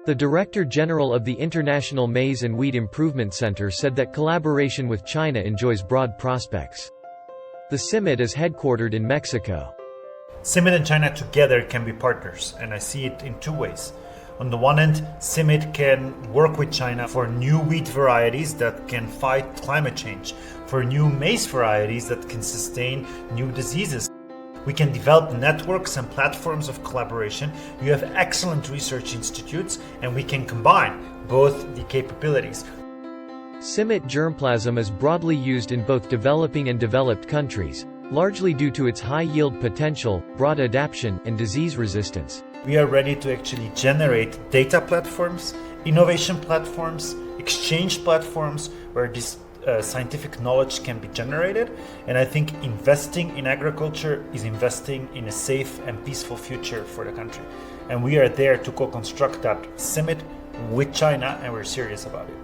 The Director General of the International Maize and Wheat Improvement Center said that collaboration with China enjoys broad prospects. The CIMMYT is headquartered in Mexico. CIMMYT and China together can be partners, and I see it in two ways. On the one hand, CIMMYT can work with China for new wheat varieties that can fight climate change, for new maize varieties that can sustain new diseases. We can develop networks and platforms of collaboration. You have excellent research institutes, and we can combine both the capabilities. CIMMYT germplasm is broadly used in both developing and developed countries, largely due to its high yield potential, broad adaptation, and disease resistance. We are ready to actually generate data platforms, innovation platforms, exchange platforms where this scientific knowledge can be generated. And I think investing in agriculture is investing in a safe and peaceful future for the country. And we are there to co-construct that CIMMYT with China, and we're serious about it.